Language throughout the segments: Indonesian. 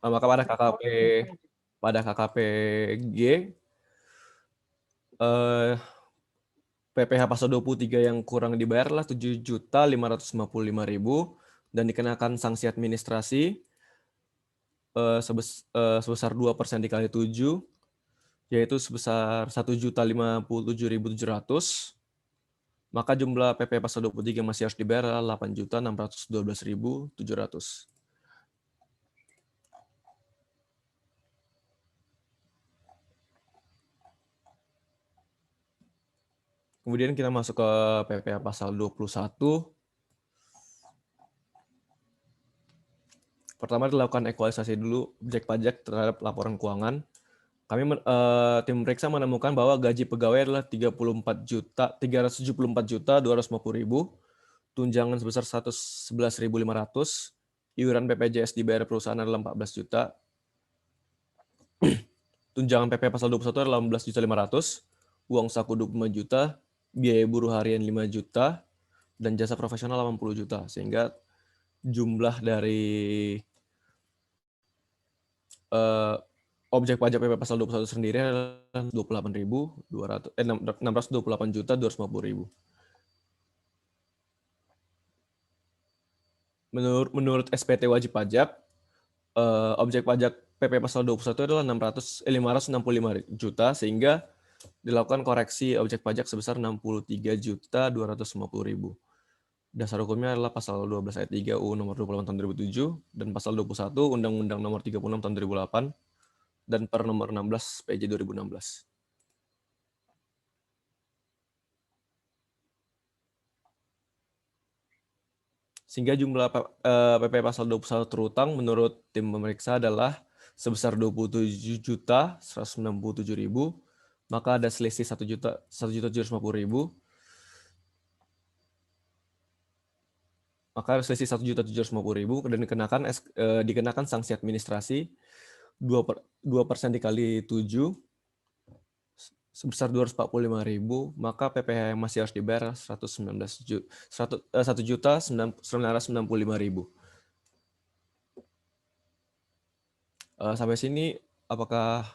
Maka pada KKP-G, eh, PPh pasal 23 yang kurang dibayarlah 7.555.000 dan dikenakan sanksi administrasi sebesar 2% dikali 7, yaitu sebesar 1.057.700. Maka jumlah PP pasal 23 masih harus dibayar adalah 8.612.700. Kemudian kita masuk ke PPh pasal 21. Pertama dilakukan ekualisasi dulu objek pajak terhadap laporan keuangan. Tim periksa menemukan bahwa gaji pegawai adalah 374.250.000, tunjangan sebesar 111.500, iuran BPJS dibayar perusahaan adalah 14 juta, tunjangan PP pasal 21 adalah 16.500.000, uang saku 25 juta, biaya buruh harian 5 juta, dan jasa profesional 80 juta, sehingga jumlah dari objek pajak PP pasal 21 sendiri adalah 628.250.000. Menurut SPT wajib pajak, objek pajak PP pasal 21 adalah 565 juta, sehingga dilakukan koreksi objek pajak sebesar 63.250.000. Dasar hukumnya adalah pasal 12 ayat 3 UU nomor 28 tahun 2007 dan pasal 21 Undang-Undang nomor 36 tahun 2008 dan per nomor 16 PJ 2016. Sehingga jumlah PP pasal 21 terutang menurut tim pemeriksa adalah sebesar 27.197.000, maka ada selisih 1.750.000. Maka selisih 1.750.000 dan dikenakan sanksi administrasi 2% dikali 7 sebesar 245.000, maka PPh yang masih harus dibayar 1.995.000. Sampai sini apakah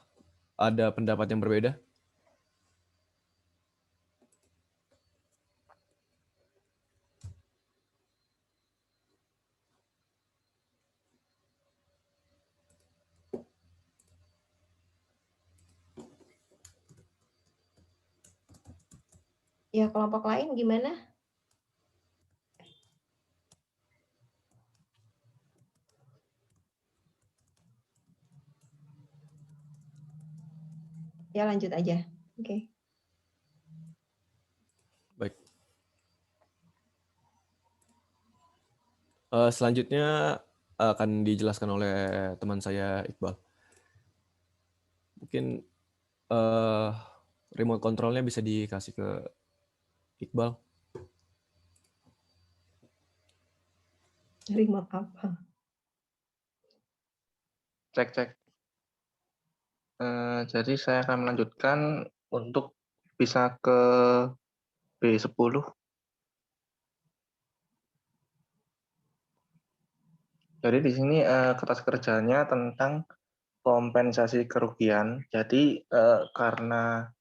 ada pendapat yang berbeda? Ya, kelompok lain gimana? Ya, lanjut aja. Oke. Baik. Selanjutnya akan dijelaskan oleh teman saya Iqbal. Mungkin remote controlnya bisa dikasih ke Iqbal. Remote apa? Cek. Jadi saya akan melanjutkan untuk bisa ke B10. Jadi di sini kertas kerjanya tentang kompensasi kerugian. Jadi karena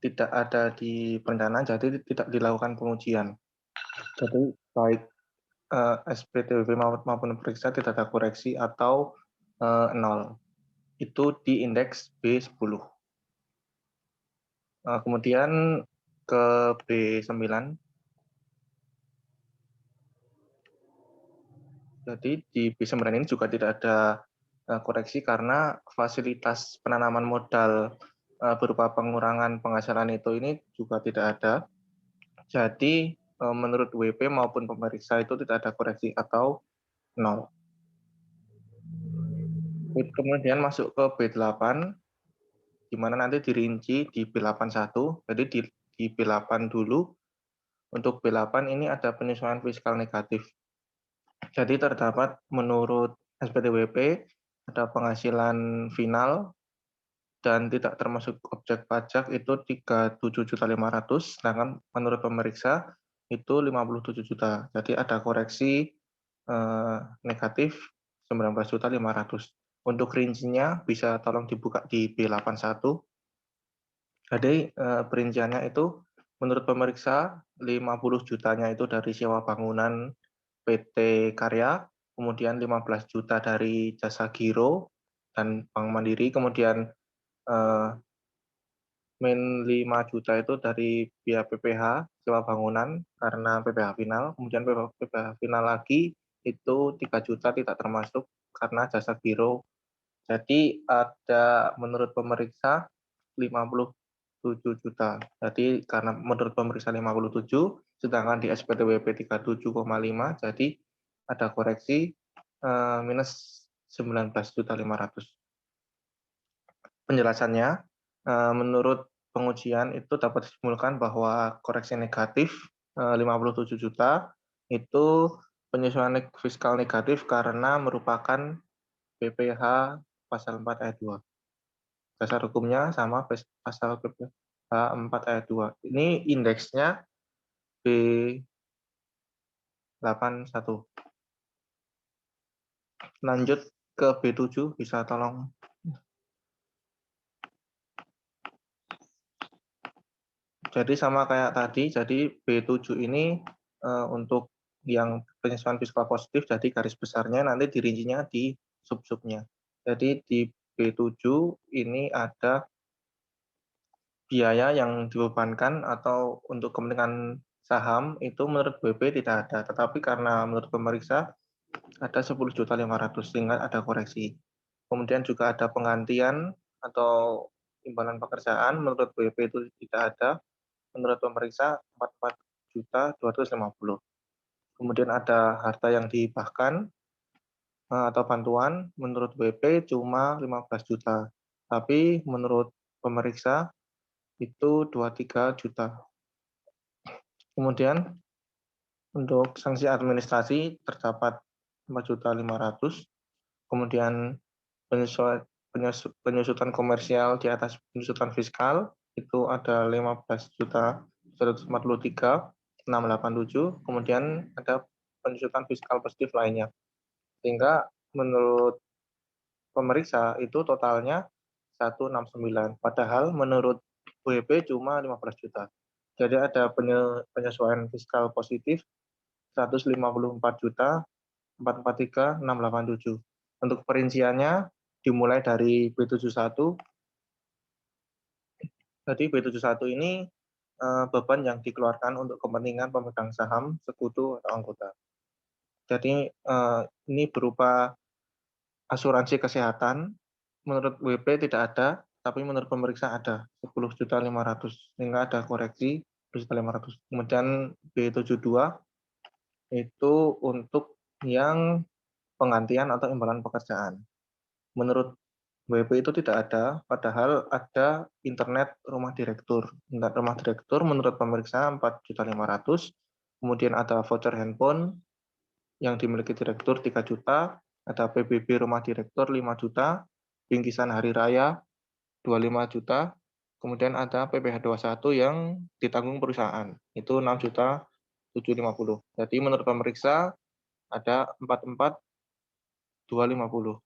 tidak ada di perencanaan, jadi tidak dilakukan pengujian. Jadi baik SPTWP maupun periksa tidak ada koreksi atau 0. Itu di indeks B10. Kemudian ke B9. Jadi di B9 ini juga tidak ada koreksi karena fasilitas penanaman modal berupa pengurangan penghasilan ini juga tidak ada. Jadi menurut WP maupun pemeriksa itu tidak ada koreksi atau 0. Kemudian masuk ke B8, di mana nanti dirinci di B81. Jadi di B8 dulu, untuk B8 ini ada penyesuaian fiskal negatif. Jadi terdapat menurut SPTWP ada penghasilan final dan tidak termasuk objek pajak itu 37.500.000, sedangkan menurut pemeriksa itu 57 juta. Jadi ada koreksi negatif 19.500.000. Untuk rincinya bisa tolong dibuka di B81. Jadi perinciannya itu menurut pemeriksa 50 jutanya itu dari sewa bangunan PT Karya, kemudian 15 juta dari jasa giro dan Bank Mandiri, kemudian eh, min 5 juta itu dari biaya PPH sewa bangunan karena PPH final, kemudian PPH final lagi itu 3 juta tidak termasuk karena jasa giro. Jadi ada menurut pemeriksa 57 juta. Jadi karena menurut pemeriksa 57, sedangkan di SPTWP 37,5, jadi ada koreksi minus 19.500. Penjelasannya, menurut pengujian itu dapat disimpulkan bahwa koreksi negatif 57 juta itu penyesuaian fiskal negatif karena merupakan PPh pasal 4 ayat 2. Dasar hukumnya sama pasal PPh 4 ayat 2. Ini indeksnya B81. Lanjut ke B7, bisa tolong. Jadi sama kayak tadi, jadi B7 ini untuk yang penyesuaian fiskal positif, jadi garis besarnya nanti dirincinya di sub-subnya. Jadi di B7 ini ada biaya yang dibebankan atau untuk kepentingan saham itu menurut BP tidak ada, tetapi karena menurut pemeriksa ada 10.500.000 sehingga ada koreksi. Kemudian juga ada penggantian atau imbalan pekerjaan menurut BP itu tidak ada, menurut pemeriksa 44.250.000. Kemudian ada harta yang dihibahkan atau bantuan menurut BP cuma 15 juta, tapi menurut pemeriksa itu 23 juta. Kemudian untuk sanksi administrasi terdapat 4.500.000. Kemudian penyusutan komersial di atas penyusutan fiskal itu ada 15.143.687. Kemudian ada penyusutan fiskal positif lainnya. Sehingga menurut pemeriksa itu totalnya 169. Padahal menurut WP cuma 15 juta. Jadi ada penyesuaian fiskal positif 154 juta 443.687. Untuk perinciannya dimulai dari B71. Jadi B71 ini beban yang dikeluarkan untuk kepentingan pemegang saham, sekutu atau anggota. Jadi ini berupa asuransi kesehatan. Menurut WP tidak ada, tapi menurut pemeriksa ada 10.500.000 sehingga ada koreksi 10.500.000. Kemudian B72 itu untuk yang penggantian atau imbalan pekerjaan. Menurut WP itu tidak ada, padahal ada internet rumah direktur. Internet rumah direktur menurut pemeriksa 4.500.000. Kemudian ada voucher handphone yang dimiliki direktur 3 juta, ada PBB rumah direktur 5 juta, bingkisan hari raya 25 juta, kemudian ada PPh 21 yang ditanggung perusahaan, itu 6.750.000. Jadi menurut pemeriksa ada 44.250.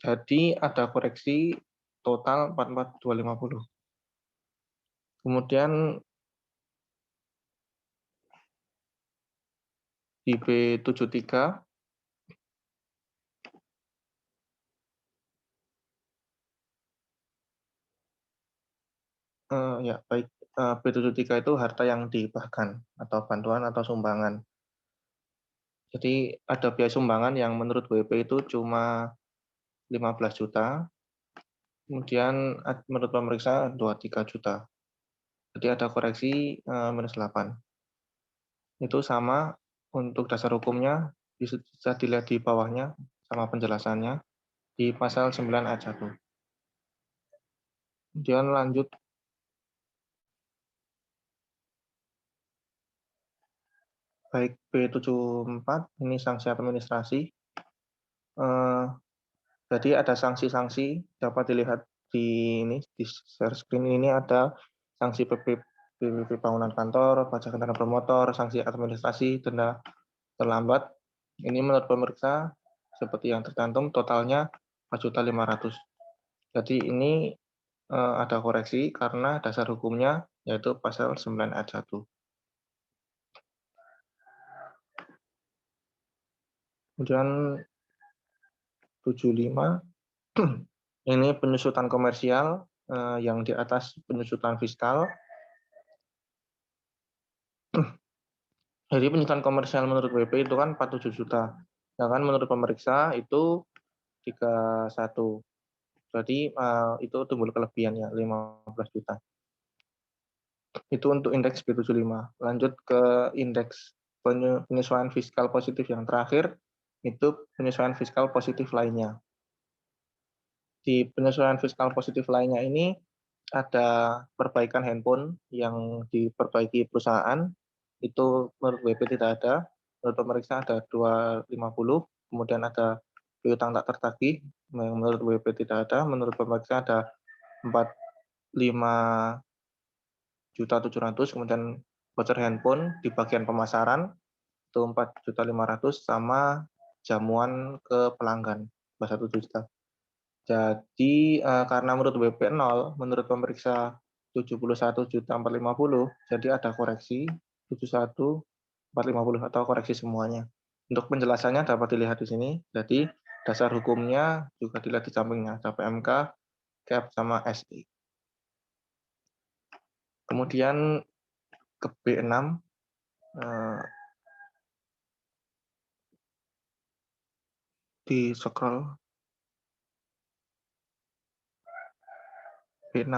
Jadi ada koreksi total 44.250. Kemudian di B73 ya baik, B73 itu harta yang dihibahkan atau bantuan atau sumbangan. Jadi ada biaya sumbangan yang menurut WP itu cuma 15 juta, kemudian menurut pemeriksa 23 juta. Jadi ada koreksi minus 8. Itu sama untuk dasar hukumnya, bisa dilihat di bawahnya sama penjelasannya di pasal 9 ayat 1. Kemudian lanjut baik B74, ini sanksi administrasi. Jadi ada sanksi-sanksi dapat dilihat di ini di share screen ini ada sanksi PPP bangunan kantor, pajak kendaraan bermotor, sanksi administrasi, denda terlambat. Ini menurut pemeriksa seperti yang tercantum, totalnya 4.500.000. Jadi ini ada koreksi karena dasar hukumnya yaitu pasal 9 ayat 1. Kemudian 75 ini penyusutan komersial yang di atas penyusutan fiskal. Jadi penyusutan komersial menurut WP itu kan 47 juta. Sedangkan menurut pemeriksa itu 31. Jadi itu timbul kelebihannya 15 juta. Itu untuk indeks B75. Lanjut ke indeks penyesuaian fiskal positif yang terakhir, itu penyesuaian fiskal positif lainnya. Di penyesuaian fiskal positif lainnya ini ada perbaikan handphone yang diperbaiki perusahaan, itu menurut WP tidak ada, menurut pemeriksa ada 250, kemudian ada piutang tak tertagih, yang menurut WP tidak ada, menurut pemeriksa ada 45.700.000, kemudian voucher handphone di bagian pemasaran, itu 4.500.000, sama jamuan ke pelanggan, 1 juta. Jadi karena menurut WP 0, menurut pemeriksa 71.450.000, jadi ada koreksi 71.450 atau koreksi semuanya. Untuk penjelasannya dapat dilihat di sini. Jadi dasar hukumnya juga dilihat di sampingnya, ada PMK, CAP, sama SI. Kemudian ke B6, di scroll B6.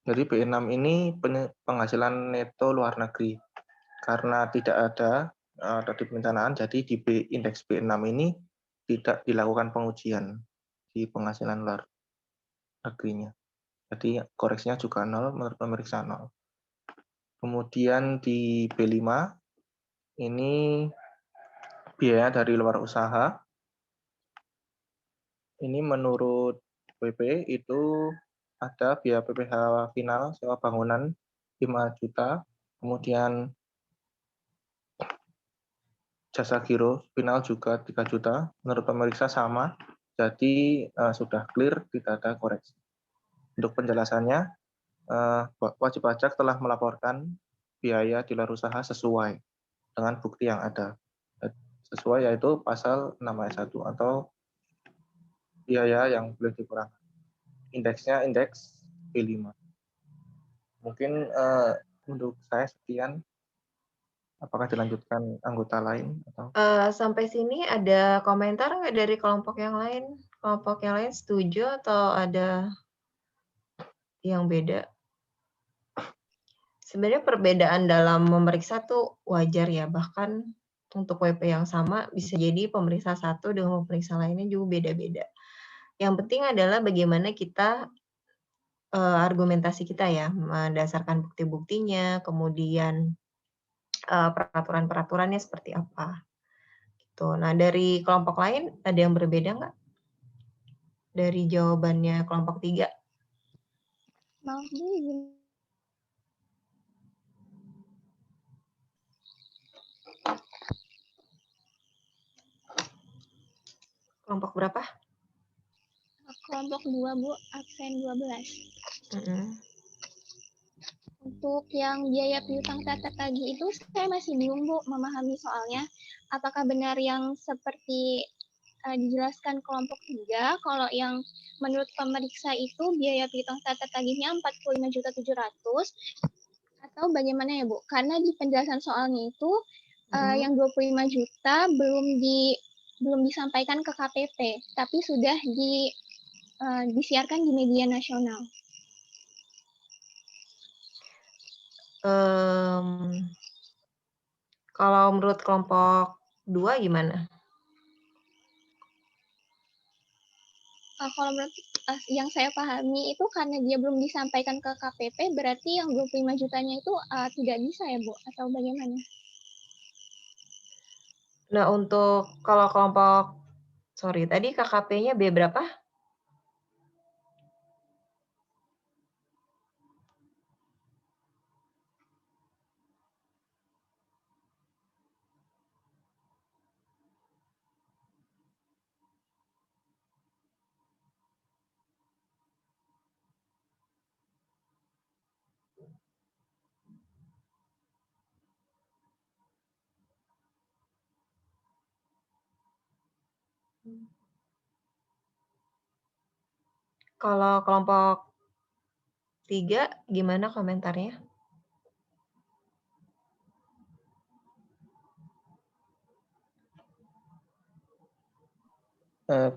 Jadi B6 ini penghasilan neto luar negeri. Karena tidak ada di perencanaan, jadi di indeks B6 ini tidak dilakukan pengujian di penghasilan luar negerinya. Jadi koreksinya juga 0, menurut pemeriksa 0. Kemudian di B5, ini biaya dari luar usaha. Ini menurut WP itu ada biaya PPh final sewa bangunan 5 juta, kemudian jasa giro final juga 3 juta, menurut pemeriksa sama, jadi sudah clear, tidak ada koreksi. Untuk penjelasannya, wajib pajak telah melaporkan biaya di luar usaha sesuai dengan bukti yang ada. Sesuai yaitu pasal 6 ayat 1 atau biaya yang boleh dikurangkan. Indeksnya indeks B5. Mungkin untuk saya sekian. Apakah dilanjutkan anggota lain? Atau? Sampai sini ada komentar nggak dari kelompok yang lain? Kelompok yang lain setuju atau ada yang beda? Sebenarnya perbedaan dalam memeriksa tuh wajar ya, bahkan untuk WP yang sama bisa jadi pemeriksa satu dengan pemeriksa lainnya juga beda-beda. Yang penting adalah bagaimana kita argumentasi kita ya, mendasarkan bukti-buktinya, kemudian peraturan-peraturannya seperti apa. Gitu. Nah, dari kelompok lain ada yang berbeda nggak? Dari jawabannya kelompok 3? Maaf Bu, Kelompok berapa? kelompok 2 Bu, absen 12. Untuk yang biaya piutang tak tertagih itu saya masih bingung Bu memahami soalnya. Apakah benar yang seperti dijelaskan kelompok 3, kalau yang menurut pemeriksa itu biaya piutang tak tertagihnya 45.700.000 atau bagaimana ya Bu? Karena di penjelasan soalnya itu yang 25 juta belum disampaikan ke KPP, tapi sudah disiarkan di media nasional. Kalau menurut kelompok 2 gimana? Kalau menurut yang saya pahami itu karena dia belum disampaikan ke KPP, berarti yang 25 jutanya itu tidak bisa ya Bu? Atau bagaimana? Nah, untuk kalau kelompok, tadi KKP-nya B berapa? Kalau kelompok 3 gimana komentarnya?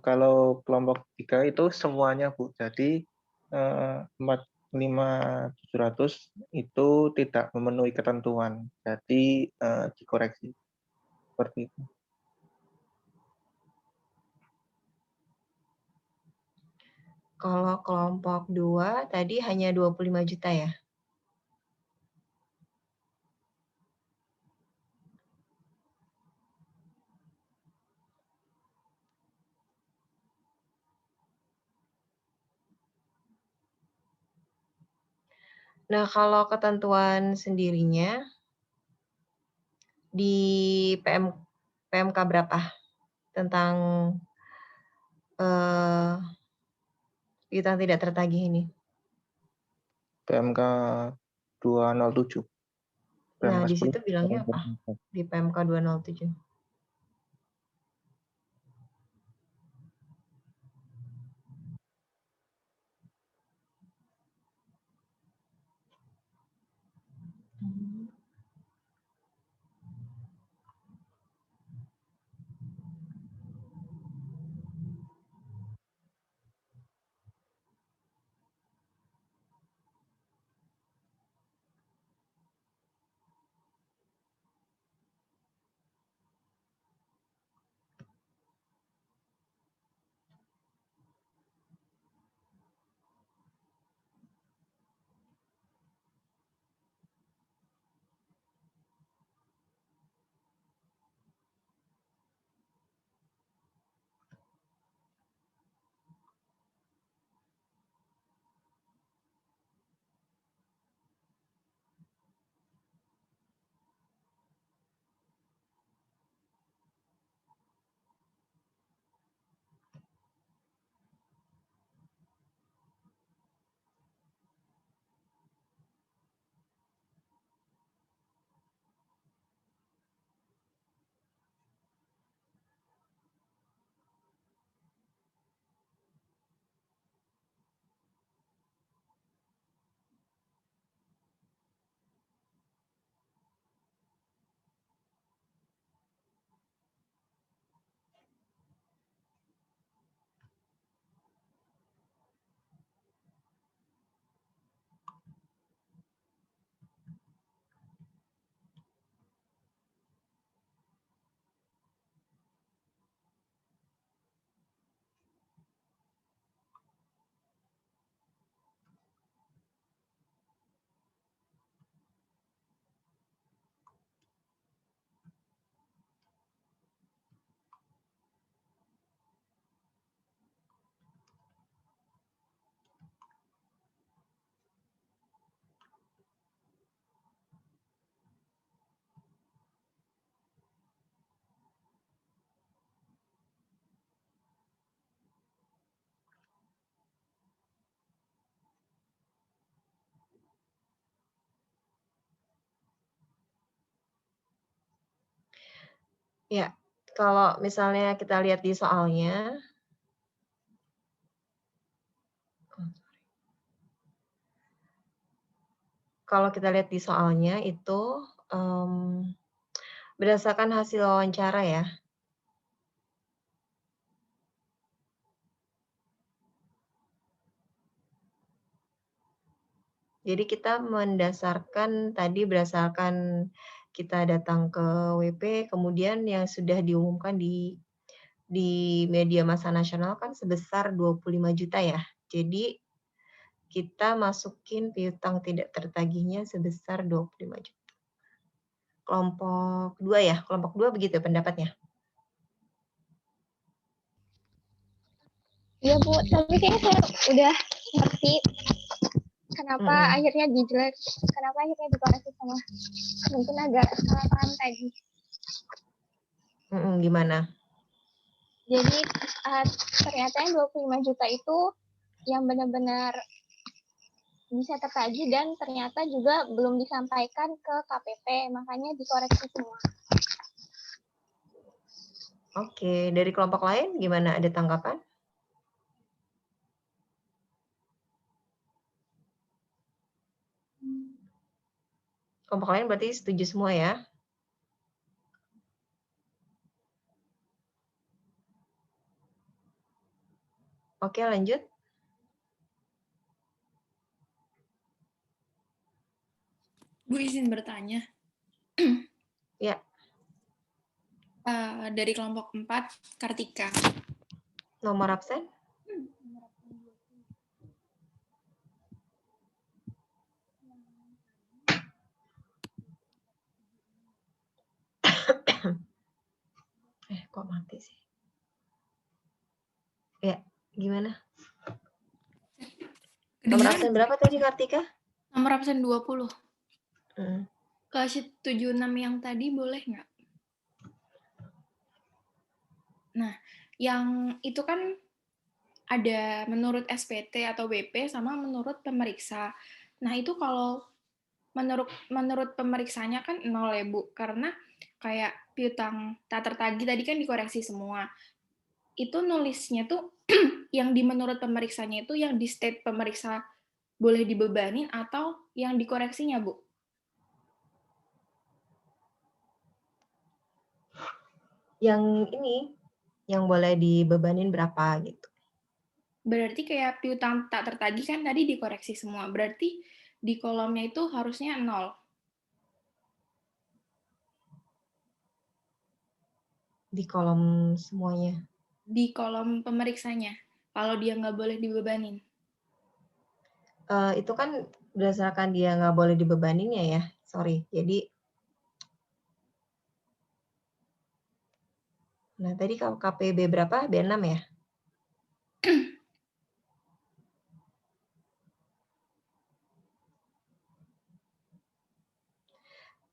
Kalau kelompok 3 itu semuanya, Bu. Jadi 45.700 itu tidak memenuhi ketentuan. Jadi dikoreksi seperti itu. Kalau kelompok 2 tadi hanya 25 juta ya? Nah, kalau ketentuan sendirinya di PMK berapa tentang piutang tidak tertagih ini? PMK 207. Nah, PMK di 10. situ bilangnya apa? Di PMK 207. Ya, kalau misalnya kita lihat di soalnya, itu berdasarkan hasil wawancara ya. Jadi kita mendasarkan tadi berdasarkan kita datang ke WP, kemudian yang sudah diumumkan di media massa nasional kan sebesar 25 juta ya. Jadi kita masukin piutang tidak tertagihnya sebesar 25 juta. Kelompok 2 ya? Kelompok 2 begitu pendapatnya? Iya Bu, tapi kayaknya saya udah ngerti kenapa akhirnya dikoreksi sama mungkin agak salah paham tadi. Gimana? Jadi ternyata yang 25 juta itu yang benar-benar bisa tertagih dan ternyata juga belum disampaikan ke KPP, makanya dikoreksi semua. Oke, dari kelompok lain gimana? Ada tanggapan? Kelompok lain berarti setuju semua ya? Oke, lanjut. Bu izin bertanya. Ya, Dari kelompok 4, Kartika. nomor absen? Kok mati sih? Ya, gimana? Nomor Kedengeran? absen berapa tadi, Kartika? Nomor absen 20. Hmm. Ke sheet 76 yang tadi boleh nggak? Nah, yang itu kan ada menurut SPT atau BP sama menurut pemeriksa. Nah, itu kalau menurut pemeriksanya kan 0 ya, Bu. Karena kayak piutang tak tertagih tadi kan dikoreksi semua. Itu nulisnya tuh yang di menurut pemeriksanya itu yang di state pemeriksa boleh dibebanin atau yang dikoreksinya, Bu? Yang ini, yang boleh dibebanin berapa gitu. Berarti kayak piutang tak tertagih kan tadi dikoreksi semua. Berarti di kolomnya itu harusnya 0. Di kolom semuanya. Di kolom pemeriksanya. Kalau dia nggak boleh dibebanin. Itu kan berdasarkan dia nggak boleh dibebaninnya ya. Sorry. Jadi, nah tadi KPB berapa? B6 ya?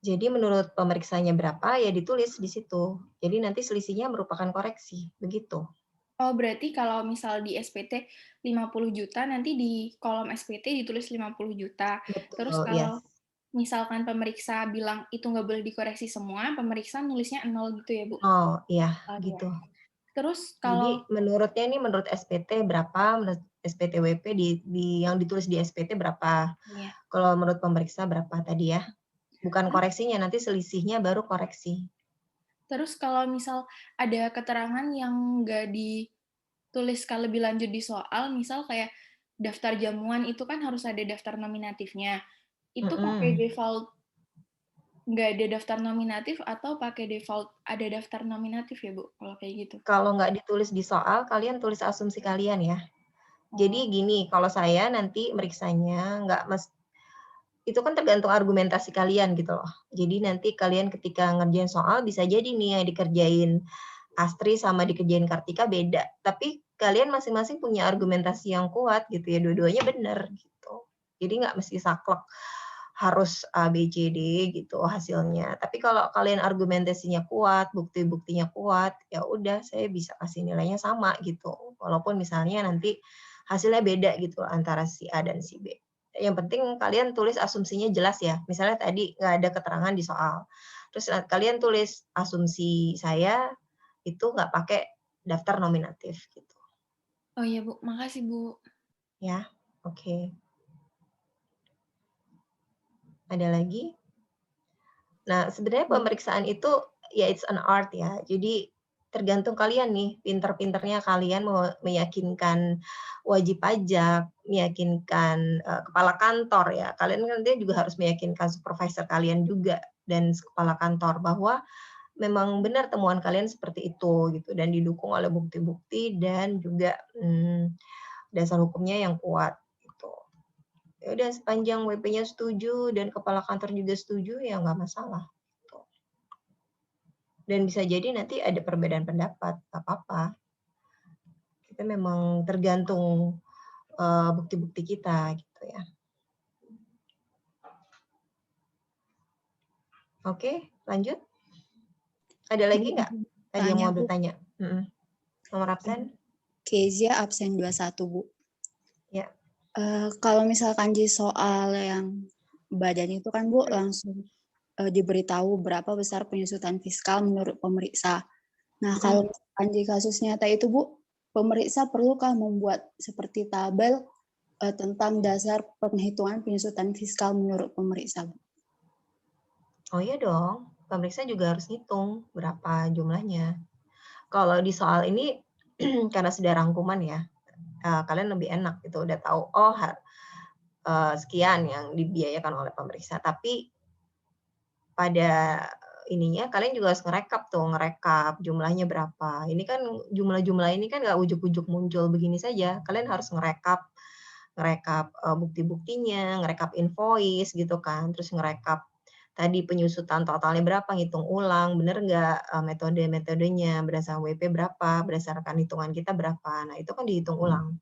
Jadi menurut pemeriksanya berapa, ya ditulis di situ. Jadi nanti selisihnya merupakan koreksi, begitu. Oh, berarti kalau misal di SPT 50 juta, nanti di kolom SPT ditulis 50 juta. Terus Betul, kalau yes. misalkan pemeriksa bilang itu nggak boleh dikoreksi semua, pemeriksa nulisnya 0 gitu ya, Bu? Oh, iya, Oke. gitu. Terus Jadi kalau menurutnya ini menurut SPT berapa, menurut SPT WP yang ditulis di SPT berapa. ya. Kalau menurut pemeriksa berapa tadi ya. Bukan koreksinya, nanti selisihnya baru koreksi. Terus kalau misal ada keterangan yang nggak dituliskan lebih lanjut di soal, misal kayak daftar jamuan itu kan harus ada daftar nominatifnya. Itu pakai default nggak ada daftar nominatif atau pakai default ada daftar nominatif ya, Bu? Kalau kayak gitu. Kalau nggak ditulis di soal, kalian tulis asumsi kalian ya. Jadi gini, kalau saya nanti meriksanya nggak itu kan tergantung argumentasi kalian gitu loh. Jadi nanti kalian ketika ngerjain soal bisa jadi nih yang dikerjain Astri sama dikerjain Kartika beda. Tapi kalian masing-masing punya argumentasi yang kuat gitu ya, dua-duanya benar gitu. Jadi nggak mesti saklek harus A, B, C, D gitu hasilnya. Tapi kalau kalian argumentasinya kuat, bukti-buktinya kuat, ya udah saya bisa kasih nilainya sama gitu. Walaupun misalnya nanti hasilnya beda gitu antara si A dan si B. Yang penting kalian tulis asumsinya jelas ya. Misalnya tadi nggak ada keterangan di soal. Terus kalian tulis asumsi saya itu nggak pakai daftar nominatif gitu. Oh iya, Bu. Makasih, Bu. Ya, oke. Ada lagi? Nah, sebenarnya pemeriksaan itu ya it's an art ya. Jadi tergantung kalian nih, pinter-pinternya kalian mau meyakinkan wajib pajak, meyakinkan kepala kantor ya. Kalian nanti juga harus meyakinkan supervisor kalian juga dan kepala kantor bahwa memang benar temuan kalian seperti itu gitu dan didukung oleh bukti-bukti dan juga dasar hukumnya yang kuat gitu. Ya udah sepanjang WP-nya setuju dan kepala kantor juga setuju ya nggak masalah. Gitu. Dan bisa jadi nanti ada perbedaan pendapat, nggak apa-apa. Kita memang tergantung bukti-bukti kita gitu ya. Oke, lanjut. Ada lagi nggak? Tadi yang mau bertanya. Nomor absen? Kezia absen 21, Bu. Ya. Kalau misalkan di soal yang badan itu kan, Bu, langsung diberitahu berapa besar penyusutan fiskal menurut pemeriksa. Nah, kalau misalkan di kasus nyata itu, Bu, pemeriksa perlukah membuat seperti tabel tentang dasar penghitungan penyusutan fiskal menurut pemeriksa, Bu? Oh iya dong, pemeriksa juga harus ngitung berapa jumlahnya. Kalau di soal ini karena sudah rangkuman ya, kalian lebih enak gitu, udah tahu, oh sekian yang dibiayakan oleh pemeriksa. Tapi pada ininya kalian juga harus ngerekap jumlahnya berapa. Ini kan jumlah-jumlah ini kan nggak ujuk-ujuk muncul begini saja. Kalian harus ngerekap bukti-buktinya, ngerekap invoice gitu kan, terus ngerekap tadi penyusutan totalnya berapa, ngitung ulang, bener nggak metode-metodenya, berdasarkan WP berapa, berdasarkan hitungan kita berapa. Nah, itu kan dihitung ulang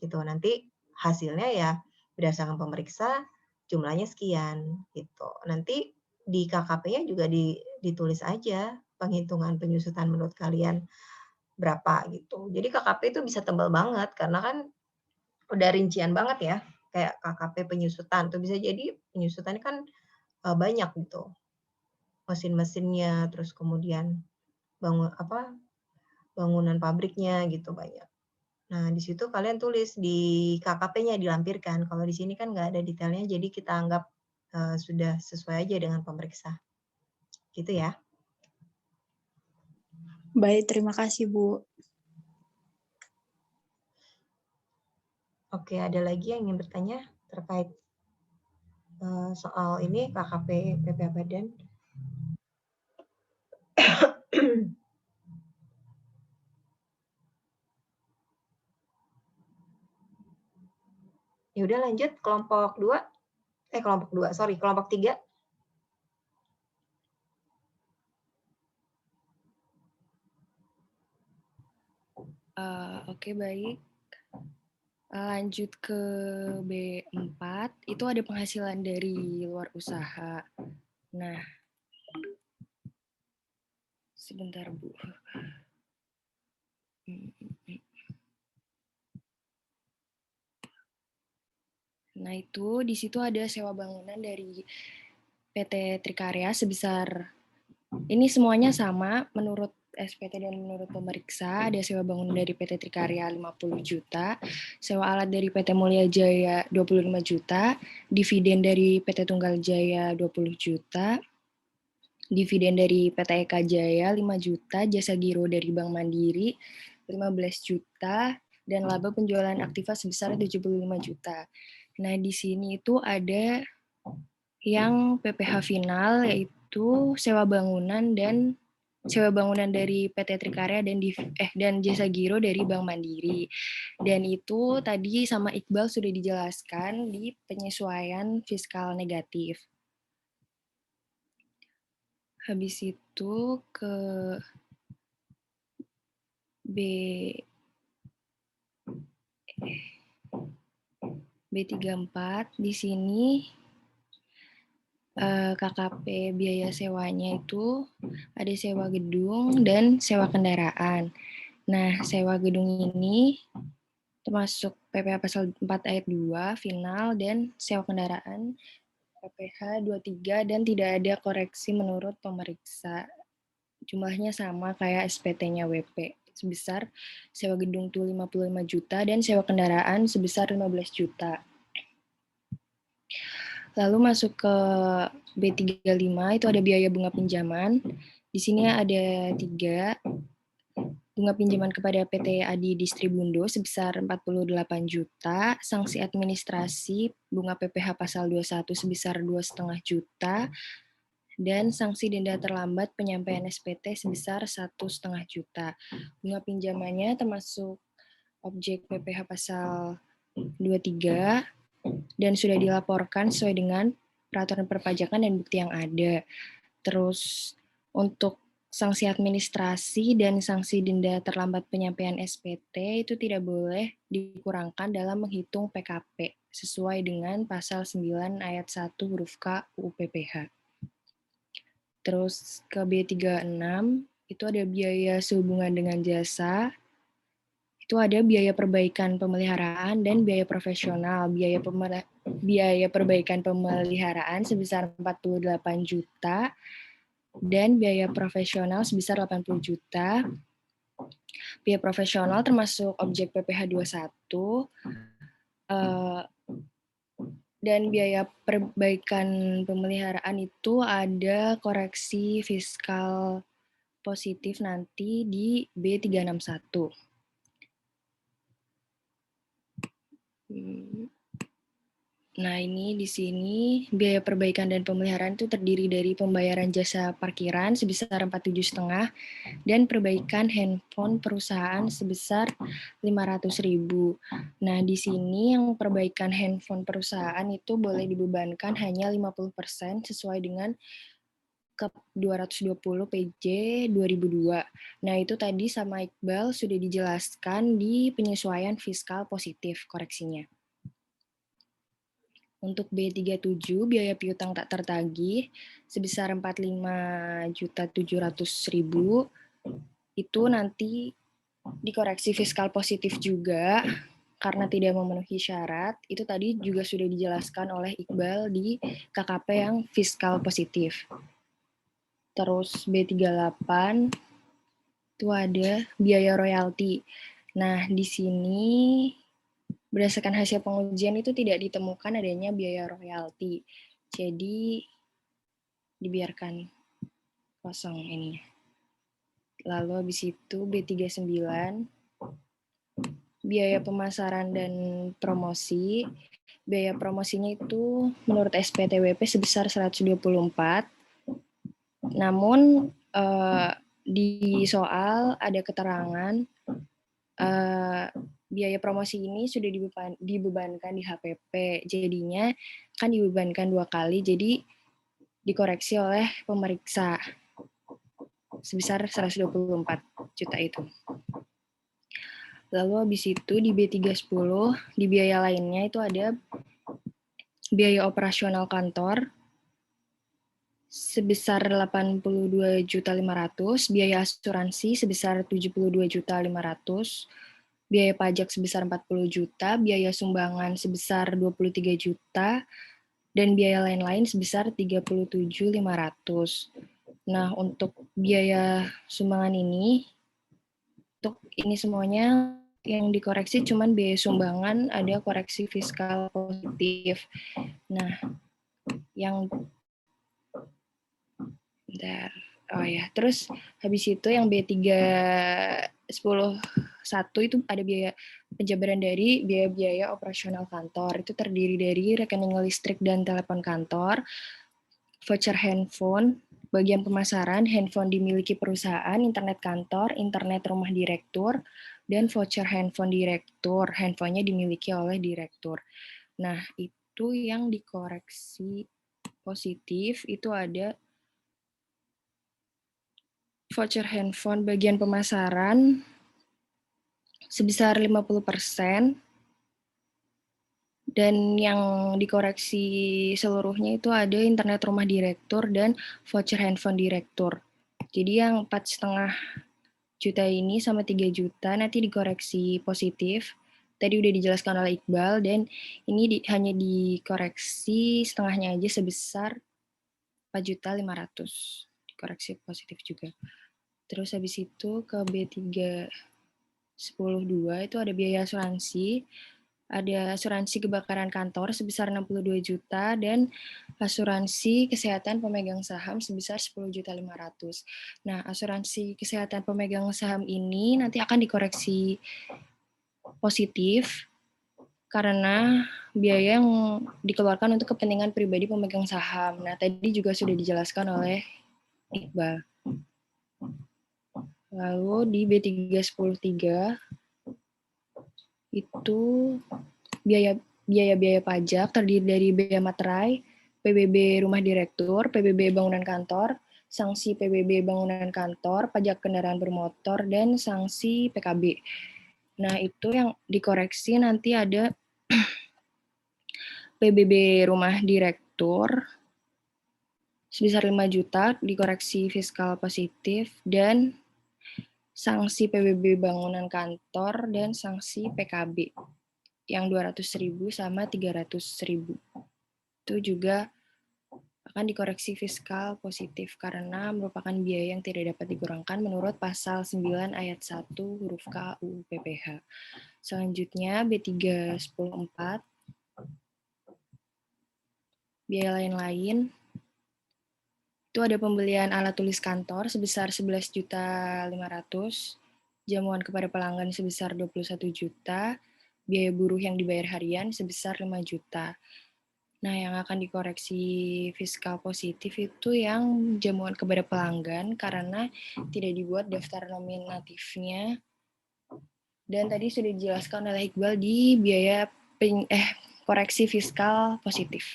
gitu. Nanti hasilnya ya berdasarkan pemeriksa jumlahnya sekian gitu. Nanti di KKP-nya juga ditulis aja penghitungan penyusutan menurut kalian berapa gitu. Jadi KKP itu bisa tebal banget karena kan udah rincian banget ya. Kayak KKP penyusutan tuh bisa jadi penyusutannya kan banyak gitu. Mesin-mesinnya, terus kemudian bangunan pabriknya gitu banyak. Nah, di situ kalian tulis di KKP-nya dilampirkan. Kalau di sini kan nggak ada detailnya, jadi kita anggap sudah sesuai aja dengan pemeriksa. Gitu ya. Baik, terima kasih, Bu. Oke, ada lagi yang ingin bertanya terkait soal ini KKP PPA Badan? Ya udah lanjut kelompok 3. Oke, baik. Lanjut ke B4, itu ada penghasilan dari luar usaha. Nah, sebentar, Bu. Nah, itu di situ ada sewa bangunan dari PT Trikarya sebesar, ini semuanya sama menurut SPT dan menurut pemeriksa. Ada sewa bangunan dari PT Trikarya 50 juta, sewa alat dari PT Mulya Jaya 25 juta, dividen dari PT Tunggal Jaya 20 juta, dividen dari PT Eka Jaya 5 juta, jasa giro dari Bank Mandiri 15 juta, dan laba penjualan aktiva sebesar 75 juta. Nah, di sini itu ada yang PPh final, yaitu sewa bangunan dari PT Trikarya dan jasa giro dari Bank Mandiri. Dan itu tadi sama Iqbal sudah dijelaskan di penyesuaian fiskal negatif. Habis itu ke B34, di sini KKP biaya sewanya itu ada sewa gedung dan sewa kendaraan. Nah, sewa gedung ini termasuk PPh pasal 4 ayat 2 final dan sewa kendaraan PPh 23 dan tidak ada koreksi menurut pemeriksa. Jumlahnya sama kayak SPT-nya WP sebesar sewa gedung itu 55 juta dan sewa kendaraan sebesar 15 juta. Lalu masuk ke B35, itu ada biaya bunga pinjaman. Di sini ada 3. Bunga pinjaman kepada PT Adi Distribundo sebesar 48 juta, sanksi administrasi bunga PPh pasal 21 sebesar 2,5 juta, dan sanksi denda terlambat penyampaian SPT sebesar 1,5 juta. Bunga pinjamannya termasuk objek PPh pasal 23 dan sudah dilaporkan sesuai dengan peraturan perpajakan dan bukti yang ada. Terus untuk sanksi administrasi dan sanksi denda terlambat penyampaian SPT itu tidak boleh dikurangkan dalam menghitung PKP sesuai dengan pasal 9 ayat 1 huruf K UU PPh. Terus ke B36 itu ada biaya sehubungan dengan jasa. Itu ada biaya perbaikan pemeliharaan dan biaya profesional. Biaya perbaikan pemeliharaan sebesar 48 juta dan biaya profesional sebesar 80 juta. Biaya profesional termasuk objek PPh 21, dan biaya perbaikan pemeliharaan itu ada koreksi fiskal positif nanti di B361. Nah, ini di sini biaya perbaikan dan pemeliharaan itu terdiri dari pembayaran jasa parkiran sebesar 47,5 dan perbaikan handphone perusahaan sebesar 500.000. Nah, di sini yang perbaikan handphone perusahaan itu boleh dibebankan hanya 50% sesuai dengan KEP 220 PJ 2002. Nah, itu tadi sama Iqbal sudah dijelaskan di penyesuaian fiskal positif koreksinya. Untuk B37, biaya piutang tak tertagih sebesar 45.700.000 itu nanti dikoreksi fiskal positif juga karena tidak memenuhi syarat. Itu tadi juga sudah dijelaskan oleh Iqbal di KKP yang fiskal positif. Terus B38 itu ada biaya royalti. Nah, di sini berdasarkan hasil pengujian itu tidak ditemukan adanya biaya royalti. Jadi dibiarkan kosong ini. Lalu habis itu B39 biaya pemasaran dan promosi. Biaya promosinya itu menurut SPTWP sebesar 124. Namun di soal ada keterangan biaya promosi ini sudah dibebankan di HPP, jadinya kan dibebankan 2 kali, jadi dikoreksi oleh pemeriksa sebesar 124 juta itu. Lalu habis itu di B310, di biaya lainnya itu ada biaya operasional kantor sebesar 82.500.000, biaya asuransi sebesar 72.500.000, biaya pajak sebesar 40 juta, biaya sumbangan sebesar 23 juta, dan biaya lain-lain sebesar 37.500. Nah, untuk biaya sumbangan ini, untuk ini semuanya yang dikoreksi cuman biaya sumbangan ada koreksi fiskal positif. Nah, yang bentar. Oh ya, terus habis itu yang B310 itu ada biaya penjabaran dari biaya-biaya operasional kantor. Itu terdiri dari rekening listrik dan telepon kantor, voucher handphone, bagian pemasaran, handphone dimiliki perusahaan, internet kantor, internet rumah direktur, dan voucher handphone direktur. Handphonenya dimiliki oleh direktur. Nah, itu yang dikoreksi positif itu ada voucher handphone bagian pemasaran sebesar 50%, dan yang dikoreksi seluruhnya itu ada internet rumah direktur dan voucher handphone direktur. Jadi yang 4,5 juta ini sama 3 juta nanti dikoreksi positif. Tadi udah dijelaskan oleh Iqbal, dan ini hanya dikoreksi setengahnya aja sebesar 4.500.000. Dikoreksi positif juga. Terus habis itu ke B310.2 itu ada biaya asuransi. Ada asuransi kebakaran kantor sebesar 62 juta dan asuransi kesehatan pemegang saham sebesar 10.500.000. Nah, asuransi kesehatan pemegang saham ini nanti akan dikoreksi positif karena biaya yang dikeluarkan untuk kepentingan pribadi pemegang saham. Nah, tadi juga sudah dijelaskan oleh Iqbal. Lalu di B310.3 itu biaya pajak terdiri dari biaya materai, PBB rumah direktur, PBB bangunan kantor, sanksi PBB bangunan kantor, pajak kendaraan bermotor, dan sanksi PKB. Nah, itu yang dikoreksi nanti ada PBB rumah direktur sebesar 5 juta dikoreksi fiskal positif, dan sanksi PBB bangunan kantor dan sanksi PKB yang 200.000 sama 300.000. Itu juga akan dikoreksi fiskal positif karena merupakan biaya yang tidak dapat dikurangkan menurut pasal 9 ayat 1 huruf K UU PPH. Selanjutnya B3 10.4 biaya lain-lain itu ada pembelian alat tulis kantor sebesar 11.500.000, jamuan kepada pelanggan sebesar 21 juta, biaya buruh yang dibayar harian sebesar 5 juta. Nah, yang akan dikoreksi fiskal positif itu yang jamuan kepada pelanggan karena tidak dibuat daftar nominatifnya. Dan tadi sudah dijelaskan oleh Iqbal di biaya koreksi fiskal positif.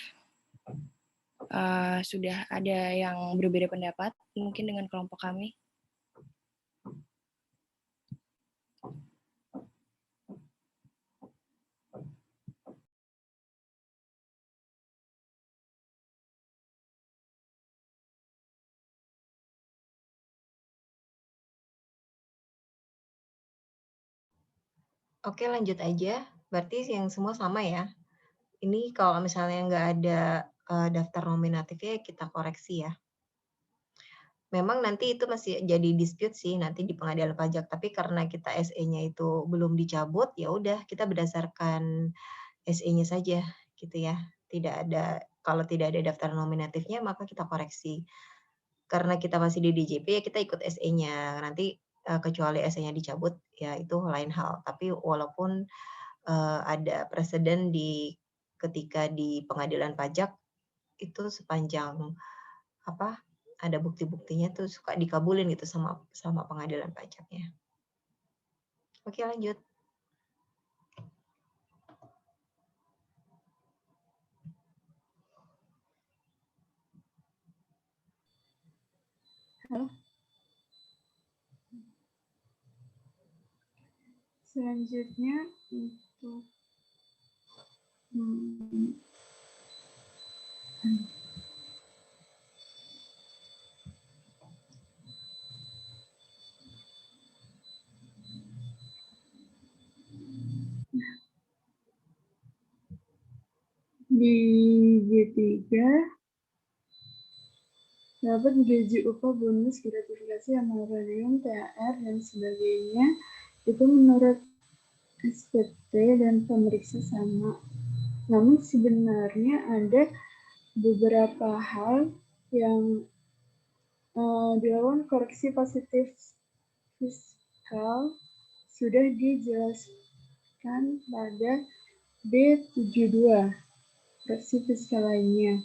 Sudah ada yang berbeda pendapat mungkin dengan kelompok kami? Oke, lanjut aja. Berarti yang semua sama ya. Ini kalau misalnya nggak ada daftar nominatifnya, kita koreksi ya. Memang nanti itu masih jadi dispute sih nanti di pengadilan pajak, tapi karena kita SE-nya itu belum dicabut, ya udah kita berdasarkan SE-nya saja gitu ya. Kalau tidak ada daftar nominatifnya maka kita koreksi. Karena kita masih di DJP ya kita ikut SE-nya. Nanti kecuali SE-nya dicabut ya itu lain hal. Tapi walaupun ada preseden ketika di pengadilan pajak itu sepanjang ada bukti-buktinya tuh suka dikabulin gitu sama pengadilan pajaknya. Oke, lanjut. Halo. Selanjutnya untuk di G3 dapat gaji upah bonus gratifikasi honorarium THR dan sebagainya itu menurut SPT dan pemeriksa sama. Namun sebenarnya ada beberapa hal yang dilakukan koreksi positif fiskal sudah dijelaskan pada B72 koreksi fiskal lainnya.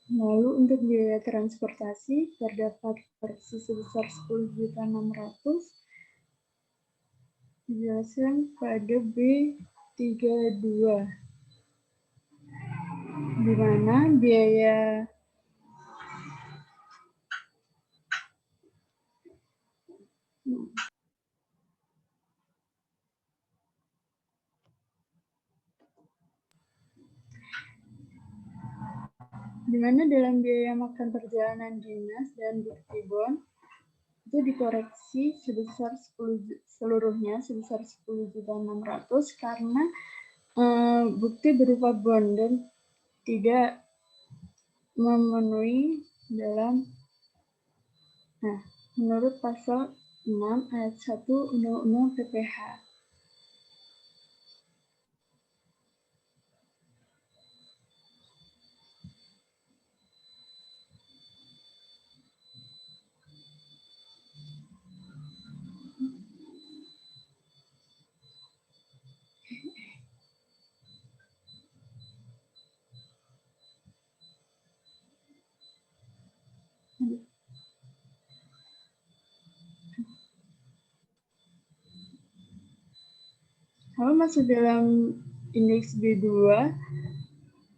Lalu untuk biaya transportasi terdapat koreksi sebesar 10.600.000 dijelaskan pada B32 di mana biaya di mana dalam biaya makan perjalanan dinas dan bukti bon itu dikoreksi seluruhnya sebesar 10.600.000 karena bukti berupa bon dan tidak memenuhi dalam menurut pasal 6 ayat 1 Undang-Undang PPH. Kalau masuk dalam indeks B2,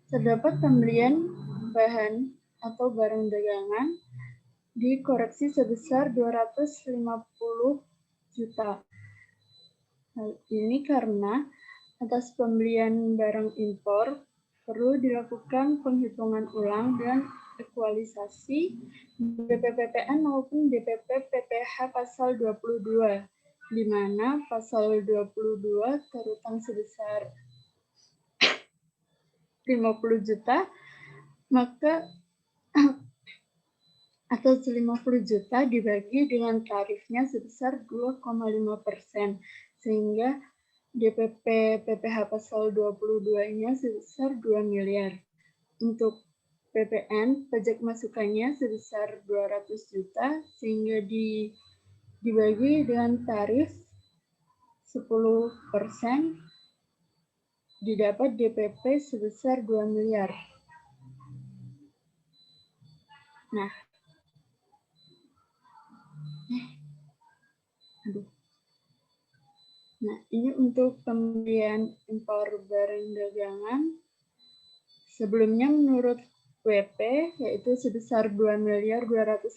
terdapat pembelian bahan atau barang dagangan dikoreksi sebesar 250 juta. Hal ini karena atas pembelian barang impor perlu dilakukan penghitungan ulang dan ekualisasi DPP-PPN maupun DPP-PPH pasal 22. Di mana pasal 22 terutang sebesar 50 juta maka atas 50 juta dibagi dengan tarifnya sebesar 2,5%, sehingga DPP PPh pasal 22-nya sebesar 2 miliar. Untuk PPN, pajak masukannya sebesar 200 juta, sehingga dibagi dengan tarif 10%, didapat DPP sebesar 2 miliar. Nah, Nah, ini untuk pembelian impor barang dagangan. Sebelumnya menurut WP yaitu sebesar 2 miliar 250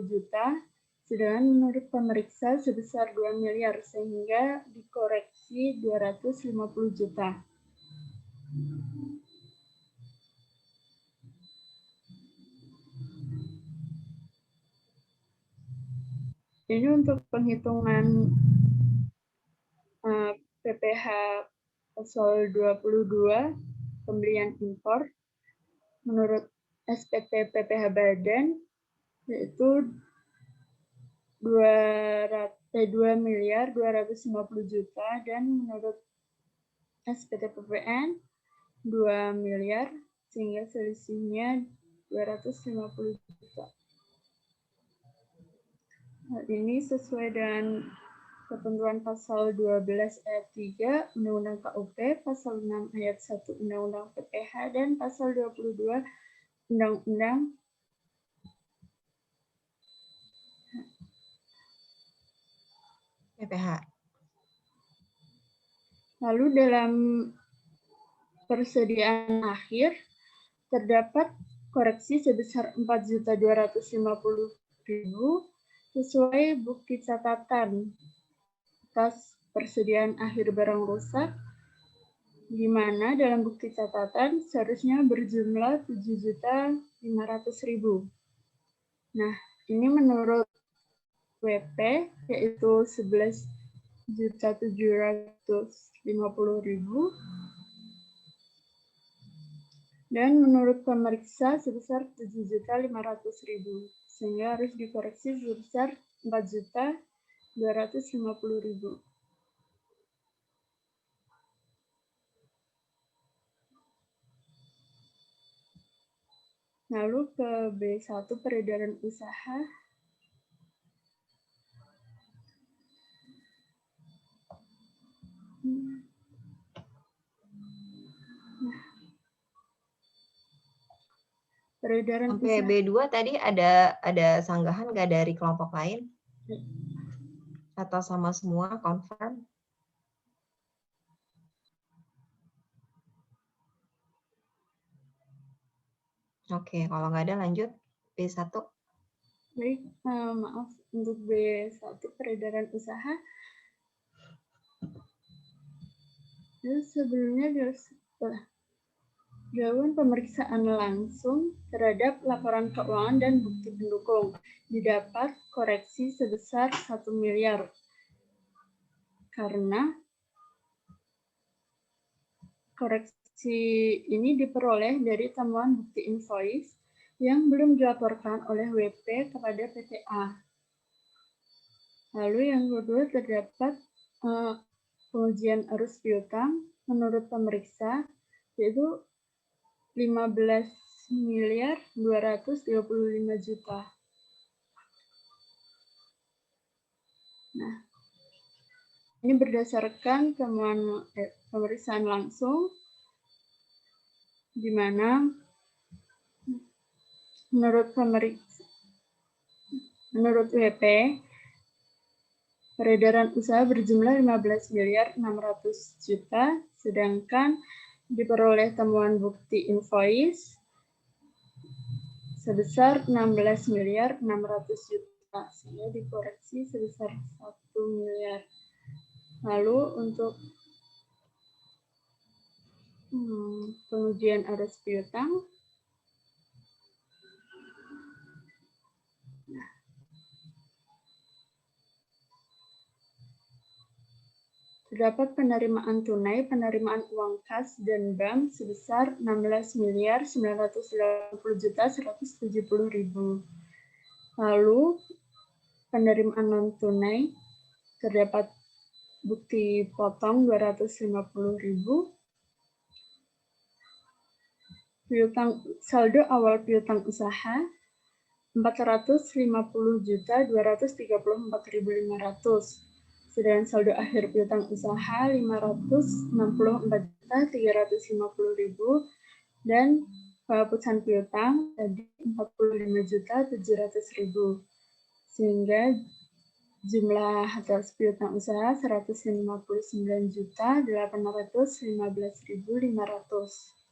juta, sedangkan menurut pemeriksa sebesar 2 miliar sehingga dikoreksi 250 juta. Ini untuk penghitungan PPh pasal 22 pembelian impor menurut SPT PPh Badan yaitu 2 miliar 250 juta dan menurut SPT PPN 2 miliar sehingga selisihnya 250 juta. Hal ini sesuai dengan ketentuan pasal 12 ayat 3 Undang-Undang KUP, pasal 6 ayat 1 Undang-Undang PPh, dan pasal 22 Undang-Undang PPh. Lalu dalam persediaan akhir terdapat koreksi sebesar 4.250.000 sesuai bukti catatan atas persediaan akhir barang rusak, di mana dalam bukti catatan seharusnya berjumlah 7.500.000. Nah, ini menurut WP yaitu 11.750.000 dan menurut pemeriksa sebesar 7.500.000 sehingga harus dikoreksi sebesar 4.250.000. Lalu ke B1 peredaran usaha. Peredaran Sampai usaha. B2 tadi ada sanggahan nggak dari kelompok lain? Atau sama semua confirm? Oke, kalau nggak ada lanjut B1. Baik, maaf untuk B1 peredaran usaha. Dan sebelumnya dilakukan pemeriksaan langsung terhadap laporan keuangan dan bukti pendukung. Didapat koreksi sebesar 1 miliar. Karena koreksi ini diperoleh dari temuan bukti invoice yang belum dilaporkan oleh WP kepada PTA. Lalu yang kedua terdapat pengujian arus piutang menurut pemeriksa yaitu 15.225 juta. Nah, ini berdasarkan temuan pemeriksaan langsung di mana menurut WP peredaran usaha berjumlah 15.600 juta, sedangkan diperoleh temuan bukti invoice sebesar 16.600 juta, sehingga dikoreksi sebesar 1 miliar. Lalu untuk pengujian arus piutang, Terdapat penerimaan tunai, penerimaan uang kas dan bank sebesar 16.980.170.000. Lalu penerimaan non tunai terdapat bukti potong 250.000. Piutang saldo awal piutang usaha 450.234.500. Sedangkan saldo akhir piutang usaha 564.350.000 dan penghapusan piutang tadi 45.700.000. Sehingga jumlah atas piutang usaha 159.815.500.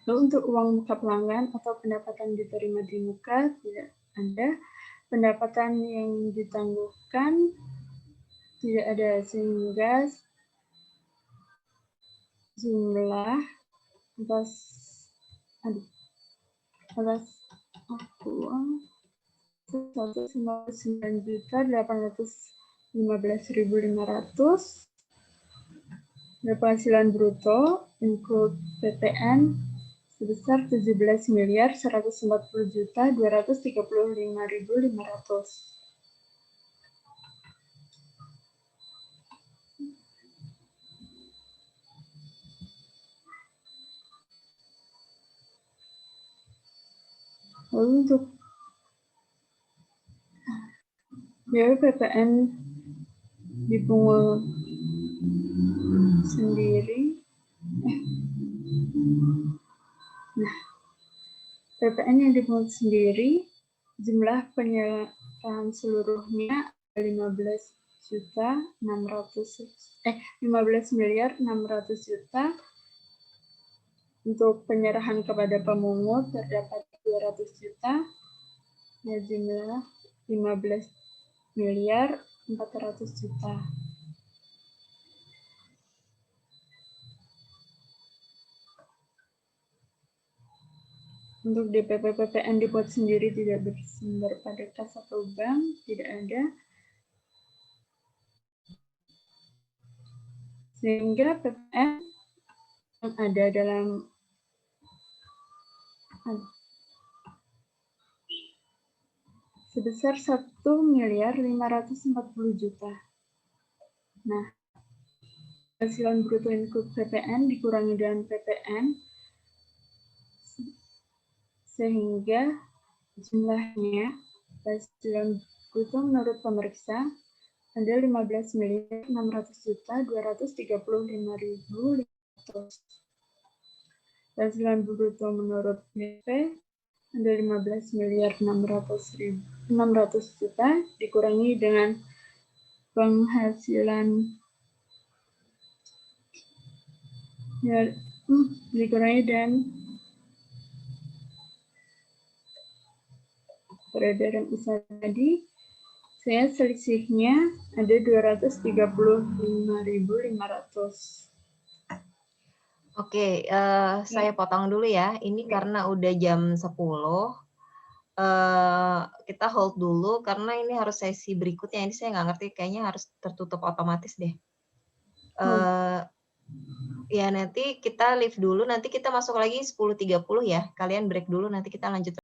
Lalu untuk uang muka pelanggan atau pendapatan diterima di muka tidak ada. Pendapatan yang ditangguhkan tidak ada, sehingga jumlah atas uang 159.815.500. Penghasilan bruto include PPN sebesar 17.140.235.500. Lalu untuk biaya PPN dipungut sendiri. Nah, PPN yang dipungut sendiri, jumlah penyerahan seluruhnya 15.600.000.000. Untuk penyerahan kepada pemungut terdapat 200 juta, ya jumlah 15.400.000.000. Untuk DPP PPN dibuat sendiri tidak bersumber pada kas atau bank, tidak ada. Sehingga PPN yang ada dalam sebesar 1.540.000.000. Nah, penghasilan bruto include PPN dikurangi dengan PPN, sehingga jumlahnya penghasilan bruto menurut pemeriksa ada 15.600.235.500. Penghasilan bruto menurut BP ada 15.600.000.000 dikurangi dengan penghasilan dikurangi dan peredaran usaha tadi, saya selisihnya ada 235.500. Oke, saya potong dulu ya. Ini karena udah jam 10, kita hold dulu karena ini harus sesi berikutnya. Ini saya nggak ngerti, kayaknya harus tertutup otomatis deh. Ya nanti kita leave dulu, nanti kita masuk lagi 10.30 ya. Kalian break dulu, nanti kita lanjut